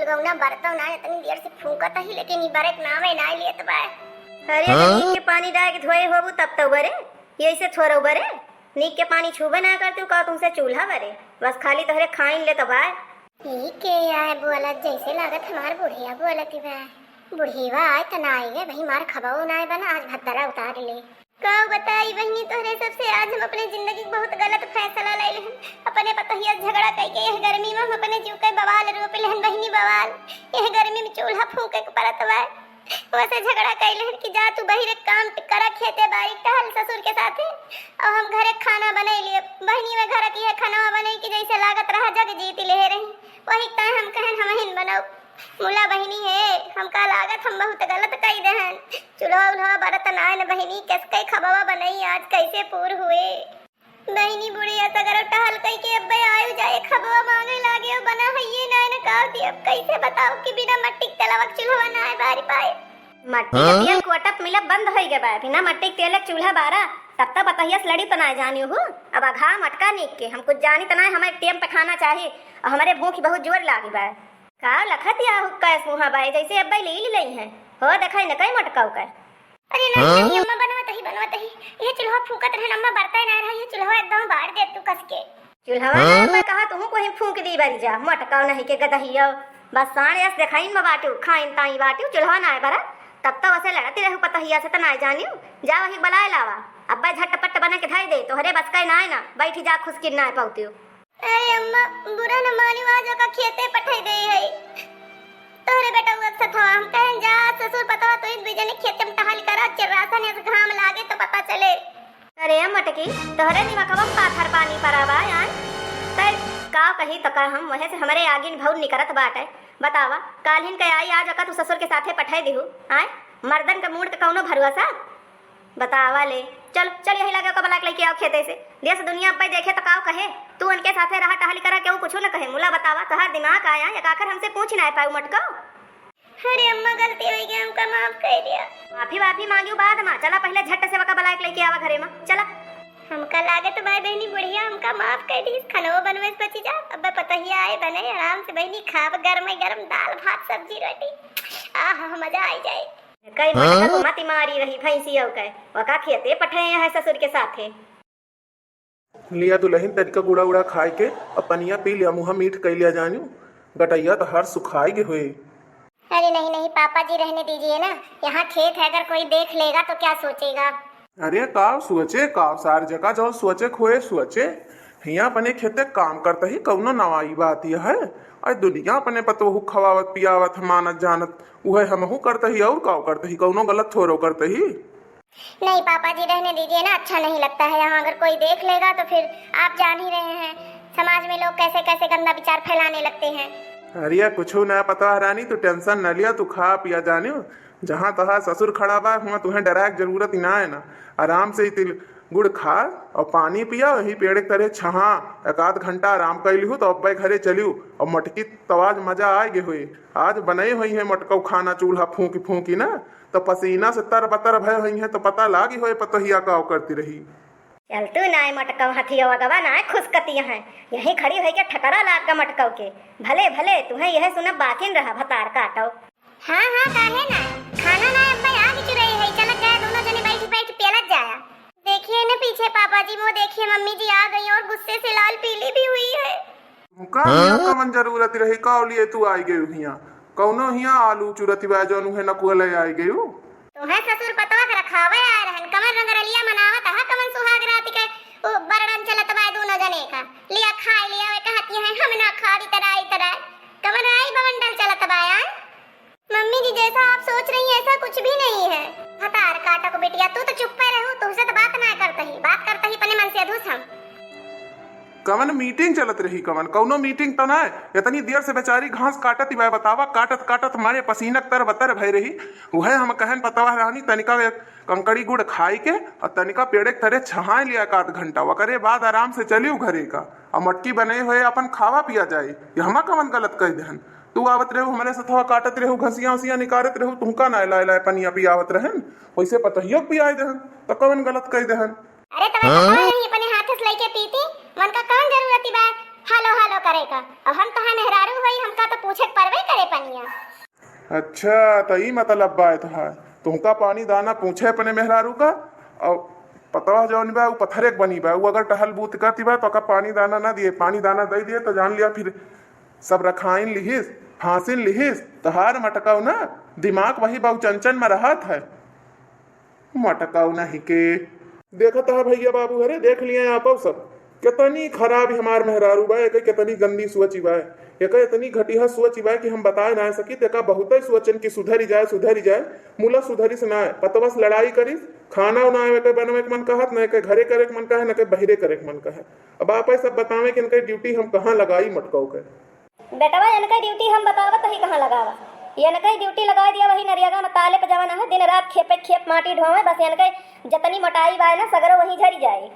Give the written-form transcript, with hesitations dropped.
चुलगौना बरतो ना इतनी देर से फूंकत ही लेकिन ई बरक नावे ना लेत बा। अरे नीक के पानी डाल के धोए होबू तब तो बरे ये ऐसे थोरो बरे नीक के पानी छूबे ना करतू का तुमसे चूल्हा बरे बस खाली तोहरे खाइन ले तो भाई ई के आए बोलत जैसे लागत हमार बुढ़िया बोलती बा। बुढ़ीवा आए त ना आएगे भाई मार खबाओ ना बना आज भद्दरा उतार ले। का बताई बहनी तोहरे सबसे आज हम अपने जिंदगी बहुत गलत फैसला ले लेहन। अपने पतहिया झगड़ा करके यह गर्मी में हम अपने जीव के बवाल रोप लेहन बहनी बवाल। यह गर्मी में चूल्हा फूंके के परत बा। वैसे झगड़ा कर लेहन कि जा तू बहिरे काम करा खेते बाड़ी टहल ससुर के साथे और हम घरे खाना बना लिए बहनी में घर की है खाना बने की जैसे लागत रहा जग जीती ले रही वही तय हम कहन हम हिन बनाओ मुला बहनी है हमका लागत हम बहुत गलत कई दहन। चूल्हा उल्हा बरत नाय न बहनी कैसे खबवा बनाई आज कैसे पूर हुए बहनी बुढ़िया सगर टहल कई के अब आयु जाए खबवा मांगे लागे बना है ये नाय न का दी अब कैसे बताओ कि बिना मट्टी के तलवक चूल्हा नाय बारी पाए मट्टी के तेल कोटप मिलब बंद होई गे बा बिना मट्टी के तेल चूल्हा बारा तब तक बताइए लड़ी तो ना जानी हो अब आघा मटका नीक के हम कुछ जानी तो ना हमारे टेम पे खाना चाहिए और हमारे भूख बहुत जोर लागी बा का लखत या हुक्का मुहा बाई जैसे अब ले लई है हो देखाई न कई मटका कर। अरे नहीं अम्मा बनवत ही ये चूल्हा फूकत रहे अम्मा बरता ना रहा ये चूल्हा एकदम बाहर दे तू कस के चूल्हा मैं कहा तू को फूंक दी बारी जा मटका नहीं के गदहियो बस साढ़े ऐसे देखाइन में बाटू खाइन ताई बाटू चूल्हा ना बरा तब तो वैसे लड़ती रहू पतहिया से तो ना जानियो जा वही बलाए लावा अब झटपट बना के धाई दे तो हरे बस का ना बैठी जा खुशकिन ना पाउतियो। अरे अम्मा बुरा न मानी वाजो का खेते पठाई दे है तोरे बेटा वो अच्छा था हम कहन जा ससुर पता तो इस बिजने खेते में टहल करा चिरासा ने घाम लागे तो पता चले। अरे मटकी तोहरे निवा कब पाथर पानी परावा यार तर का कही तो का हम वहे से हमरे आगिन भौर निकरत बाटे बतावा कालहिन के आई आज का तू ससुर के साथे पठाई देहू आए मर्दन के मूड के कौनो भरोसा बतावा ले चल चल यही लगा कबला लेके आओ खेते से देश दुनिया पे देखे तो काव कहे तू उनके साथे रहा टहल करा केहू कुछ न कहे मुला बतावा तोहर दिमाग आया या आखिर हमसे पूछ ना पाऊ मटका। अरे अम्मा गलती हो गई हमका माफ कर दिया। माफी मांगियो बाद में चला पहले झट से वका बला लेके आवा घरे में चला हमका लागत भाई बहनी बुढ़िया हमका माफ कर दी खानो बनवे बची जा अब पता ही आए बने आराम से बहनी खाब गरम गरम दाल भात सब्जी रोटी आहा मजा आ जाए। कई मटका को मती मारी रही भैंसियों के वका खेते पठे है ससुर के साथे लिया दुल्हन तरीका गुड़ा उड़ा खाए के अपनिया पी लिया मुँह मीठ कर लिया जानियो गटैया तो हर सुखाई के हुए। अरे नहीं पापा जी रहने दीजिए ना यहाँ खेत है अगर कोई देख लेगा तो क्या सोचेगा। अरे काव सोचे काव सार जगह जो सोचे खोए सोचे हिया अपने खेते काम करता ही कौनो नवाई बात यह है और दुनिया अपने पतो खवावत पियावत मानत जानत वह हमहू करता ही और काव करता ही कौनो गलत थोरो करता ही। नहीं पापा जी रहने दीजिए ना अच्छा नहीं लगता है यहाँ अगर कोई देख लेगा तो फिर आप जान ही रहे हैं समाज में लोग कैसे कैसे गंदा विचार फैलाने लगते हैं। अरे कुछ न पता रानी तू टेंशन न लिया तू खा पिया जानियो जहाँ तहा ससुर खड़ा बा वहाँ तुम्हें डराए की जरूरत ही ना है ना आराम से तिल गुड़ खा और पानी पिया वही पेड़ के तरह छहा एक आध घंटा आराम कर लिहू तो अब घरे चलियो और मटकी तवाज मजा आएगे हुई आज बनाई हुई है मटका खाना चूल्हा फूंकी ना तो पसीना से तर बतर भय हुई है तो पता लागी हुए पतहिया का करती रही। चल तू ना मटका हथिया वगवा ना खुशकती है यही खड़ी हुई के ठकरा लाग का मटका के भले भले तुम्हें यह सुना बाकिन रहा भतार काटो। हाँ काहे ना खाना ना अब्बा आगे चुराई है चल जाए दोनों जने बैठ पेलत जाया। देखिए ना पीछे पापा जी वो देखिए मम्मी जी आ गई और गुस्से से लाल पीली भी हुई है। कमन जरूरत रही काव लिए तू आई गई हिया कौनो हिया आलू चुरती बा जो नुहे नकुले आई गई तुम्हें ससुर पतवा कर रखावे आ रहन कमन रंगरलिया मनावत हा कमन सुहाग रात के ओ बरडन चलत बा दोनों जने का लिया खाई लिया वे कहती है हम ना खादी तरह कमन आई बवंडल चलत बा यार। मम्मी जी जैसा आप सोच रही हैं ऐसा कुछ भी नहीं है। हतार काटा को बेटिया तू तो चुप पे रहू तुझसे तो बात ना करता ही अपने मन से अधूस हम कमन मीटिंग चलत रही कमन कौनो मीटिंग तो ना इतनी देर से बेचारी घास काटत ही बतावा काटत मारे पसीनक तर बतर भय रही वह हम कहन पतवा रहनी तनिका कंकड़ी गुड़ खाई के और तनिका पेड़े तरह छहाए लिया एक आध घंटा वकरे बाद आराम से चलियो घरे का और मटकी बने हुए अपन खावा पिया जाए ये हमा कमन गलत कह दहन तू आवत रहू हमारे सथवा काटत रहू घसिया उसिया निकारत रहू तुमका ना लाए पनिया पियावत रहन वैसे पतहियो पियाए दहन तो कौन गलत कह दहन। अरे तब नहीं अपने हाथ से लेके पीती मन का कौन जरूरत बा हालो करे का अब हम तहां मेहरारू होई हमका तो पूछे परवे करे पनिया। अच्छा तो ई मतलब बा तुहार तुमका पानी दाना पूछे अपने मेहरारू का और पतवा जौन बा उ पत्थरे के बनी बा उ अगर टहल बूत करती बा तो का पानी दाना ना दिए पानी दाना दे दिए तो जान लिया फिर सब रखाइन लिहिस फांसिन लिहिस तहार मटकाऊ ना दिमाग वही बहु चंचन में रहत है मटकाऊ नहीं के देखत है भैया बाबू अरे देख लिए आप सब कितनी खराब हमार मेहरारू बा एक कितनी गंदी सोच बा एक इतनी घटिया सोच बा कि हम बताए ना सकी तेका बहुत ही सोचन की सुधरी जाए मूला सुधरी से ना पतवस लड़ाई करी खाना ना के बनवे के मन कहत ना के घरे करे के मन कहे ना के बहिरे करे के मन कहे अब आप सब बतावे कि इनके ड्यूटी हम कहाँ लगाई मटकाऊ के बेटवा इनका ड्यूटी हम बतावत ही कहाँ लगावा इनका ड्यूटी लगा दिया वही नरियागा में ताले पे जवाना है दिन रात खेपे खेप माटी ढोवे बस इनके जतनी मोटाई बा ना सगरो वही झड़ी जाए